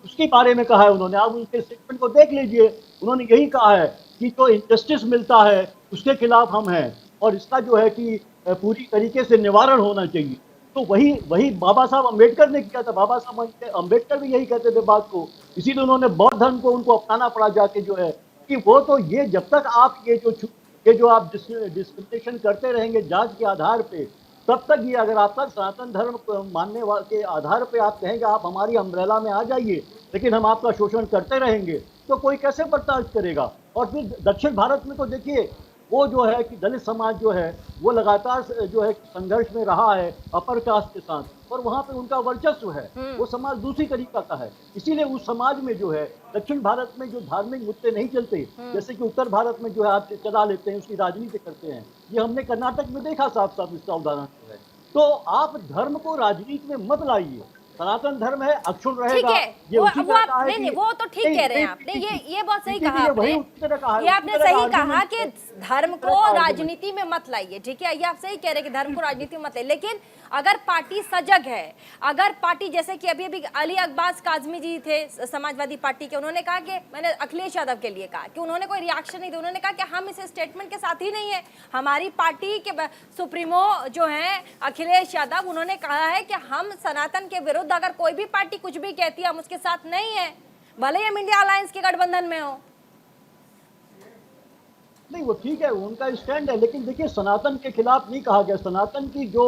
उसके बारे में कहा है उन्होंने। आप उनके स्टेटमेंट को देख लीजिए, उन्होंने यही कहा है कि जो इनजस्टिस मिलता है उसके खिलाफ हम हैं, और इसका जो है कि पूरी तरीके से निवारण होना चाहिए। तो वही बाबा साहब अम्बेडकर ने किया था। बाबा साहब अम्बेडकर भी यही कहते थे बात को, इसीलिए उन्होंने बौद्ध धर्म को उनको अपनाना पड़ा जाके, जो है कि वो तो ये जब तक आप ये जो आप डिस्क्रिमिनेशन करते रहेंगे जात के आधार पे, तब तक ये अगर आपका सनातन धर्म मानने के आधार पे आप कहेंगे आप हमारी अम्ब्रेला में आ जाइए, लेकिन हम आपका शोषण करते रहेंगे, तो कोई कैसे बर्दाश्त करेगा? और फिर दक्षिण भारत में तो देखिए, वो जो है कि दलित समाज जो है वो लगातार जो है संघर्ष में रहा है अपर कास्ट के साथ, और वहाँ पे उनका वर्चस्व है। वो समाज दूसरी तरीका का है, इसीलिए उस समाज में जो है दक्षिण भारत में जो धार्मिक मुद्दे नहीं चलते, जैसे कि उत्तर भारत में जो है आप चला लेते हैं, उसकी राजनीति करते हैं। ये हमने कर्नाटक में देखा साफ साफ, इसका उदाहरण है। तो आप धर्म को राजनीति में मत लाइए। सनातन धर्म है, अक्षुण रहेगा। ये वो तो ठीक कह रहे हैं आपने, ये बहुत सही कहा आपने। ये आपने सही कहा कि धर्म को राजनीति में मत लाइए, ठीक है, ये आप सही कह रहे हैं कि धर्म को राजनीति में मत लाइए। लेकिन अगर पार्टी सजग है, अगर पार्टी जैसे कि अभी अली अब्बास काजमी जी थे समाजवादी पार्टी के, उन्होंने कहा कि मैंने अखिलेश यादव के लिए कहा कि उन्होंने कोई रिएक्शन नहीं दिया, उन्होंने कहा कि हम इस स्टेटमेंट के साथ ही नहीं है। हमारी पार्टी के सुप्रीमो जो है अखिलेश यादव, उन्होंने कहा है कि हम सनातन के विरुद्ध अगर कोई भी पार्टी कुछ भी कहती है हम उसके साथ नहीं है, भले ही हम इंडिया अलायंस के गठबंधन में हो। नहीं वो ठीक है, उनका स्टैंड है, लेकिन देखिए सनातन के खिलाफ नहीं कहा गया। सनातन की जो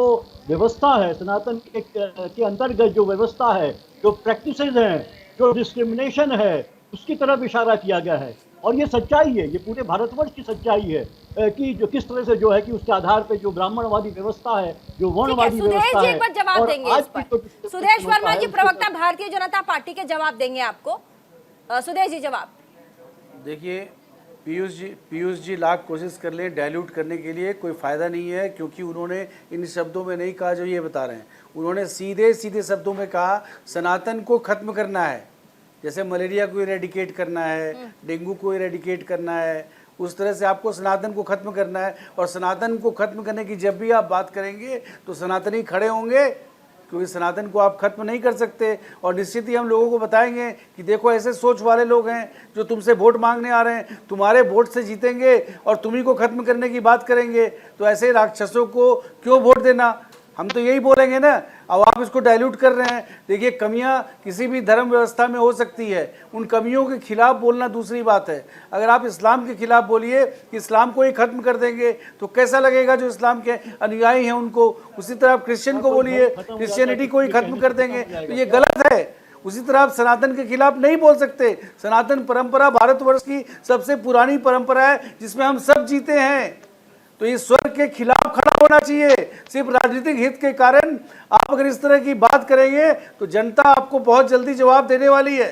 व्यवस्था है, सनातन के अंतर्गत जो व्यवस्था है, जो प्रैक्टिसेस हैं, जो डिस्क्रिमिनेशन है, उसकी तरफ इशारा किया गया है। और ये सच्चाई है, ये पूरे भारतवर्ष की सच्चाई है कि जो किस तरह से जो है कि उसके आधार पे जो ब्राह्मणवादी व्यवस्था है, जो वर्णवादी व्यवस्था है। एक बार जवाब देंगे इस पर। सुदेश वर्मा जी, प्रवक्ता भारतीय जनता पार्टी के, जवाब देंगे आपको। सुदेश जी जवाब। देखिए पीयूष जी लाख कोशिश कर ले डाइल्यूट करने के लिए, कोई फ़ायदा नहीं है, क्योंकि उन्होंने इन शब्दों में नहीं कहा जो ये बता रहे हैं। उन्होंने सीधे सीधे शब्दों में कहा सनातन को ख़त्म करना है, जैसे मलेरिया को इरेडिकेट करना है, डेंगू को इरेडिकेट करना है, उस तरह से आपको सनातन को ख़त्म करना है। और सनातन को ख़त्म करने की जब भी आप बात करेंगे तो सनातनी खड़े होंगे, क्योंकि सनातन को आप खत्म नहीं कर सकते। और निश्चित ही हम लोगों को बताएंगे कि देखो ऐसे सोच वाले लोग हैं जो तुमसे वोट मांगने आ रहे हैं, तुम्हारे वोट से जीतेंगे और तुम्ही को खत्म करने की बात करेंगे, तो ऐसे राक्षसों को क्यों वोट देना? हम तो यही बोलेंगे ना। अब आप इसको डाइल्यूट कर रहे हैं। देखिए कमियां किसी भी धर्म व्यवस्था में हो सकती है, उन कमियों के खिलाफ बोलना दूसरी बात है। अगर आप इस्लाम के खिलाफ बोलिए कि इस्लाम को ही खत्म कर देंगे तो कैसा लगेगा जो इस्लाम के अनुयायी हैं उनको। उसी तरह आप क्रिश्चियन को बोलिए क्रिश्चियनिटी को ही खत्म कर देंगे, तो ये गलत है। उसी तरह आप सनातन के खिलाफ नहीं बोल सकते। सनातन परंपरा भारतवर्ष की सबसे पुरानी परंपरा है जिसमें हम सब जीते हैं, तो इस स्वर्ग के खिलाफ खड़ा होना चाहिए। सिर्फ राजनीतिक हित के कारण आप अगर इस तरह की बात करेंगे तो जनता आपको बहुत जल्दी जवाब देने वाली है,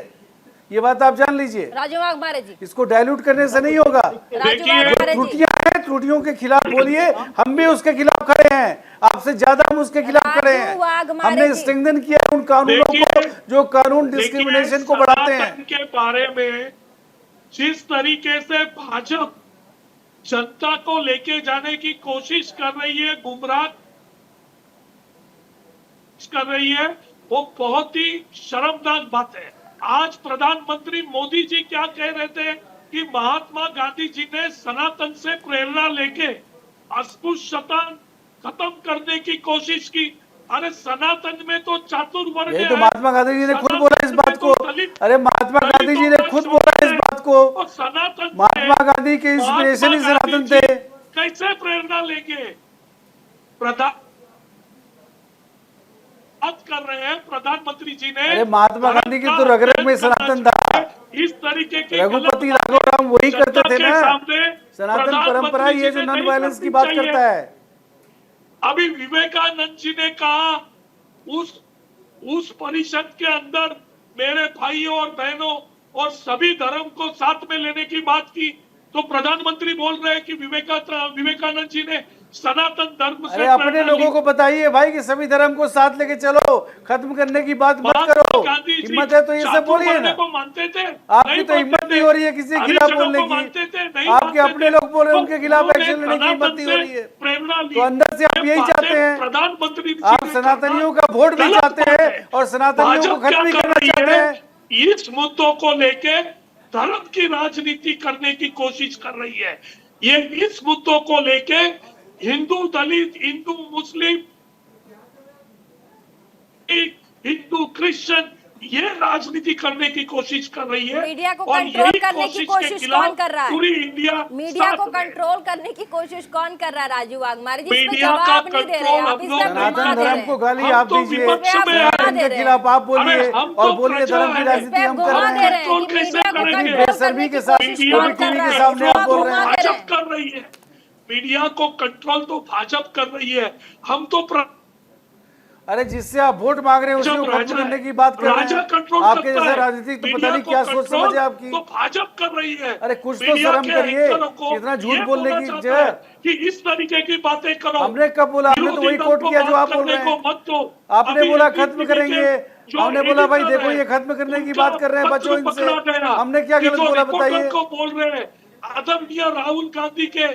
ये बात आप जान लीजिए। राजू वाघमारे जी, इसको डाइल्यूट करने से नहीं होगा। त्रुटियां हैं, त्रुटियों के खिलाफ बोलिए, हम भी उसके खिलाफ खड़े हैं, आपसे ज्यादा हम उसके खिलाफ खड़े हैं। हमने स्ट्रेंथन किया उन कानूनों को जो कानून डिस्क्रिमिनेशन को बढ़ाते हैं। के बारे में जिस तरीके से भाजपा जनता को लेके जाने की कोशिश कर रही है, गुमराह कर रही है, वो बहुत ही शर्मनाक बात है। आज प्रधानमंत्री मोदी जी क्या कह रहे थे कि महात्मा गांधी जी ने सनातन से प्रेरणा लेके अस्पृश्यता खत्म करने की कोशिश की। अरे सनातन में तो चातुर्वर्ण्य यही तो है। महात्मा गांधी जी ने खुद बोला इस बात को। अरे महात्मा गांधी जी ने खुद बोला इस बात को। और सनातन महात्मा गांधी के इंस्पिरेशन ही सनातन थे। कैसे प्रेरणा लेंगे? बात कर रहे हैं प्रधानमंत्री जी ने। अरे महात्मा गांधी की तो रग-रग में सनातन था। इस तरीके की रघुपति राघव राम वही करते थे ना। सनातन प्रधानमंत्री परंपरा ये जो जी ने नॉन नहीं वायलेंस की करनी बात चाहिए। करता है। अभी विवेकानंद जी ने कहा उस परिषद के अंदर मेरे भाइयों और बहनों और सभी धर्म को साथ में लेने की बात की, तो प्रधानमंत्री बोल रहे हैं कि विवेकानंद जी ने सनातन धर्म से अरे अपने लोगों को बताइए भाई कि सभी धर्म को साथ लेके चलो, खत्म करने की बात मत करो। हिम्मत है तो ये सब बोलिए ना। मानते थे, आपकी तो हिम्मत नहीं हो रही है किसी के खिलाफ बोलने की। आपके अपने लोग बोल रहे हैं, उनके खिलाफ एक्शन लेने की हिम्मत नहीं हो रही है। तो अंदर से आप यही चाहते हैं। प्रधानमंत्री आप सनातनियों का वोट भी चाहते हैं और सनातनियों को खत्म भी करना चाहते हैं। इस मुद्दों को लेके धर्म की राजनीति करने की कोशिश कर रही है। ये इस मुद्दों को लेके हिंदू दलित, हिंदू मुस्लिम, हिंदू क्रिश्चियन, ये राजनीति करने की कोशिश कर रही है। मीडिया को और कंट्रोल यही करने की के कोशिश खिलाफ कौन कर रहा है? पूरी इंडिया मीडिया को साथ में है। कंट्रोल करने की कोशिश कौन कर रहा है? राजू वाघमारे जी, इसमें मीडिया का जवाब नहीं दे रहे कंट्रोल आप, हम इसमें लोग सनातन घुमा दे धर्म रहे को हैं। गाली हम आप तो दीजिए, विपक्ष में सनातन के खिलाफ आप बोलिए अरे हम तो और बोलिए धर्म की प्रजा है। राजनीति हम कर घुमा रहे दे रहे हैं। हैं कि मीडिया को करेंगे। कंट्रोल बेशर्मी करने के की साथ कोशिश मीडिया कौन को कर रहा है? सामने आप बोल घुमा रहे हैं। दे रहे भाजपा हैं। कर रही है। मीडिया को कंट्रोल तो भाजपा कर रही है। हम तो अरे जिससे आप वोट मांग रहे हैं उसको खत्म करने की बात कर रहे राजा हैं। कंट्रोल आपके करता जैसे है। राजनीतिक तो पता मीडिया नहीं को क्या सोच कंट्रोल समझ है आपकी। तो भाजपा कर रही है। अरे कुछ तो मीडिया शर्म के करिए, एंकरों को इतना झूठ ये बोलने बोलना की चाहता जगह। है कि इस तरीके की बातें करो। हमने कब बोला? हमने तो वही कोट किया जो आप बोल रहे हैं। आपने बोला खत्म करेंगे, हमने बोला भाई देखो ये खत्म करने की बात कर रहे हैं, बचो इनसे। हमने क्या गलत बोला बताइए? को बोल रहे हैं आदरणीय राहुल गांधी के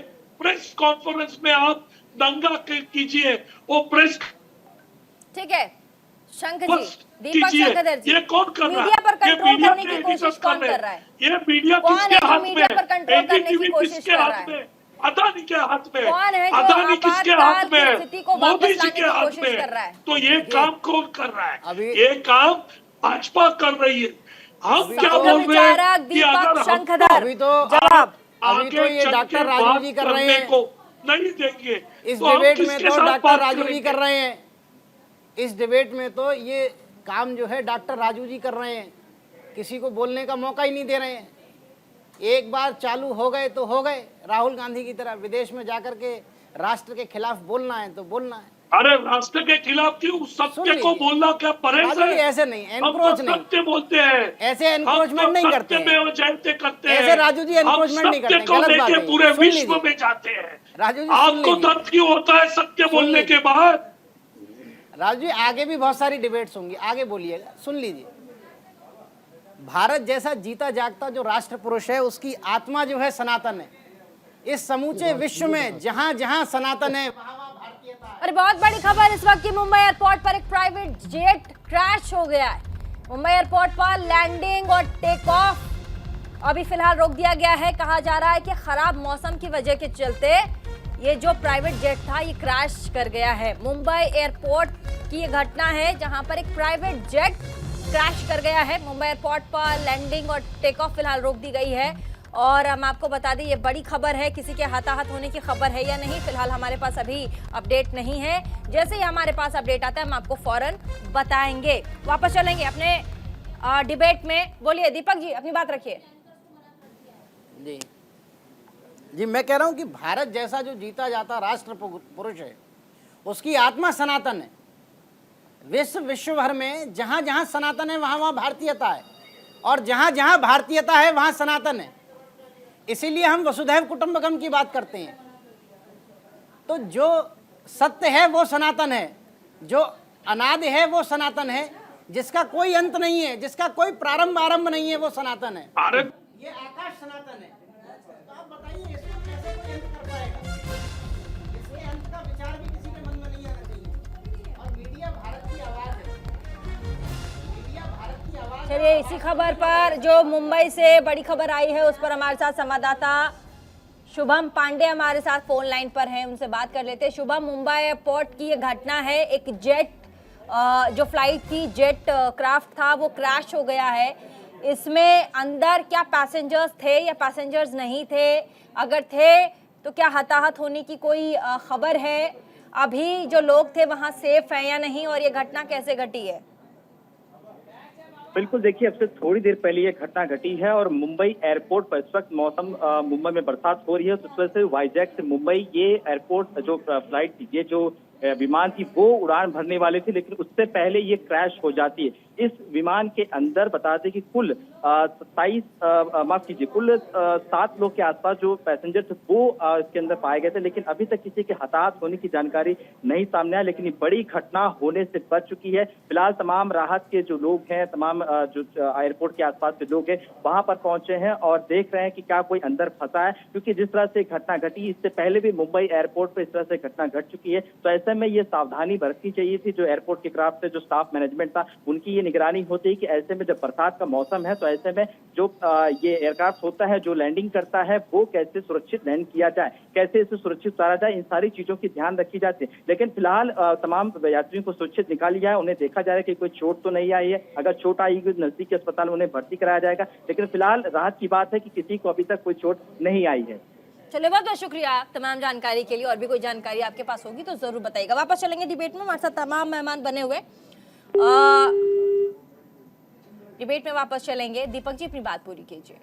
प्रेस कॉन्फ्रेंस में आप दंगा कीजिए, वो प्रेस ठीक है शंख जी, बस दीपक कीजिए। शंकर जी, ये कौन कर रहा है? मीडिया पर ये कंट्रोल मीडिया करने की के कोशिश एडिटर्स कौन कर रहे कर रहा है? हैं। ये मीडिया कौन है किसके जो हाथ मीडिया में? पर कंट्रोल करने की एनडीटीवी कोशिश किसके कर रहा हाथ है? में? अदानी के हाथ में। कौन है जो अदानी किसके आपातकाल हाथ की में? स्थिति को मोदी वापस जी लाने के की हाथ कोशिश में। कर रहा है। तो ये काम कौन कर रहा है? अभी- ये काम भाजपा कर रही है। हम क्या संघ बोल रहे विचारक हैं कि दीपक अगर हमको शंखधर, अभी तो जवाब। अभी तो ये डॉक्टर राजू जी कर रहे हैं। को नहीं देंगे इस तो हम डिबेट में किसके तो साथ डॉक्टर बात राजू जी करेंगे? कर रहे हैं। इस डिबेट में तो ये काम जो है डॉक्टर राजू जी कर रहे हैं। किसी को बोलने का मौका ही नहीं दे रहे हैं। एक बार चालू हो गए तो हो गए। राहुल गांधी की तरह विदेश में जाकर के राष्ट्र के खिलाफ बोलना है तो बोलना है। अरे राष्ट्र के खिलाफ क्यों? सुन सत्य लीजिए। को बोलना क्या परहेज राजू जी है? ऐसे नहीं, हम एनक्रोच तो नहीं। सत्य बोलते हैं। ऐसे एनक्रोचमेंट नहीं करते हैं। सत्य में जयते करते हैं। ऐसे राजू जी एनक्रोचमेंट नहीं करते हैं, हम सत्य गलत को बात लेके है। पूरे सुन विश्व लीजिए। में जाते हैं। राजू जी सुन आपको लीजिए। दर्द क्यों होता है सत्य बोलने लीजिए। के बाद? राजू जी आगे भी बहुत सारी डिबेट्स होंगी, आगे बोलिएगा। सुन लीजिए, भारत जैसा जीता जागता जो राष्ट्र पुरुष है उसकी आत्मा जो है सनातन है। इस समूचे विश्व में जहां जहां सनातन है वहां वहां भारतीयता है। अरे बहुत बड़ी खबर इस वक्त की, मुंबई एयरपोर्ट पर एक प्राइवेट जेट क्रैश हो गया है। मुंबई एयरपोर्ट पर लैंडिंग और टेक ऑफ अभी फिलहाल रोक दिया गया है। कहा जा रहा है कि खराब मौसम की वजह के चलते ये जो प्राइवेट जेट था ये क्रैश कर गया है। मुंबई एयरपोर्ट की ये घटना है जहां पर एक प्राइवेट जेट क्रैश कर गया है। मुंबई एयरपोर्ट पर लैंडिंग और टेक ऑफ फिलहाल रोक दी गई है। और हम आपको बता दें ये बड़ी खबर है, किसी के हताहत होने की खबर है या नहीं फिलहाल हमारे पास अभी अपडेट नहीं है। जैसे ही हमारे पास अपडेट आता है हम आपको फौरन बताएंगे। वापस चलेंगे अपने डिबेट में। बोलिए दीपक जी, अपनी बात रखिए। जी मैं कह रहा हूं कि भारत जैसा जो जीता जाता राष्ट्र पुरुष है उसकी आत्मा सनातन है। विश्व भर में जहां जहां सनातन है वहां वहां भारतीयता है और जहां जहां भारतीयता है वहां सनातन है। इसीलिए हम वसुधैव कुटुंबकम की बात करते हैं। तो जो सत्य है वो सनातन है, जो अनादि है वो सनातन है, जिसका कोई अंत नहीं है, जिसका कोई प्रारंभ आरंभ नहीं है वो सनातन है। अरे ये आकाश सनातन है। तो आप बताइए इसको कैसे कोई अंत कर पाएगा? इसके अंत का विचार भी किसी के मन में नहीं आना चाहिए। और मीडिया भारत की आवाज है, मीडिया भारत की आवाज। चलिए, इसी खबर पर जो मुंबई से बड़ी खबर आई है उस पर हमारे साथ संवाददाता शुभम पांडे हमारे साथ फोन लाइन पर हैं, उनसे बात कर लेते हैं। शुभम, मुंबई एयरपोर्ट की ये घटना है, एक जेट जो फ्लाइट थी, जेट क्राफ्ट था, वो क्रैश हो गया है। इसमें अंदर क्या पैसेंजर्स थे या पैसेंजर्स नहीं थे? अगर थे तो क्या हताहत होने की कोई खबर है? अभी जो लोग थे वहां सेफ हैं या नहीं, और ये घटना कैसे घटी है? बिल्कुल, देखिए अब से थोड़ी देर पहले ये घटना घटी है और मुंबई एयरपोर्ट पर इस वक्त मौसम मुंबई में बरसात हो रही है, तो इस वजह से वाइजैक से मुंबई ये एयरपोर्ट जो फ्लाइट थी, ये जो विमान थी वो उड़ान भरने वाले थे, लेकिन उससे पहले ये क्रैश हो जाती है। इस विमान के अंदर बता दें कि कुल 7 लोग के आसपास जो पैसेंजर थे वो इसके अंदर पाए गए थे, लेकिन अभी तक किसी के हताहत होने की जानकारी नहीं सामने आई। लेकिन ये बड़ी घटना होने से बच चुकी है। फिलहाल तमाम राहत के जो लोग हैं, तमाम जो एयरपोर्ट के आसपास के लोग हैं वहां पर पहुंचे हैं और देख रहे हैं कि क्या कोई अंदर फंसा है, क्योंकि जिस तरह से घटना घटी इससे पहले भी मुंबई एयरपोर्ट पर इस तरह से घटना घट चुकी है। तो ऐसे में ये सावधानी बरतनी चाहिए थी। जो एयरपोर्ट के क्राफ्ट से जो स्टाफ मैनेजमेंट था उनकी ये निगरानी होती है कि ऐसे में जब बरसात का मौसम है तो ऐसे में जो ये एयरक्राफ्ट होता है जो लैंडिंग करता है वो कैसे सुरक्षित लैंड किया जाए, कैसे इसे सुरक्षित उतारा जाए, इन सारी चीजों की ध्यान रखी जाती है। लेकिन फिलहाल तमाम यात्रियों को सुरक्षित निकाल लिया है, उन्हें देखा जा रहा है कि कोई चोट तो नहीं आई है। अगर चोट आई तो नजदीकी अस्पताल में उन्हें भर्ती कराया जाएगा, लेकिन फिलहाल राहत की बात है कि किसी को अभी तक कोई चोट नहीं आई है। चलिए, बहुत बहुत शुक्रिया तमाम जानकारी के लिए। और भी कोई जानकारी आपके पास होगी तो जरूर बताइएगा। वापस चलेंगे डिबेट में, हमारे साथ तमाम मेहमान बने हुए डिबेट में वापस चलेंगे। दीपक जी, अपनी बात पूरी कीजिए।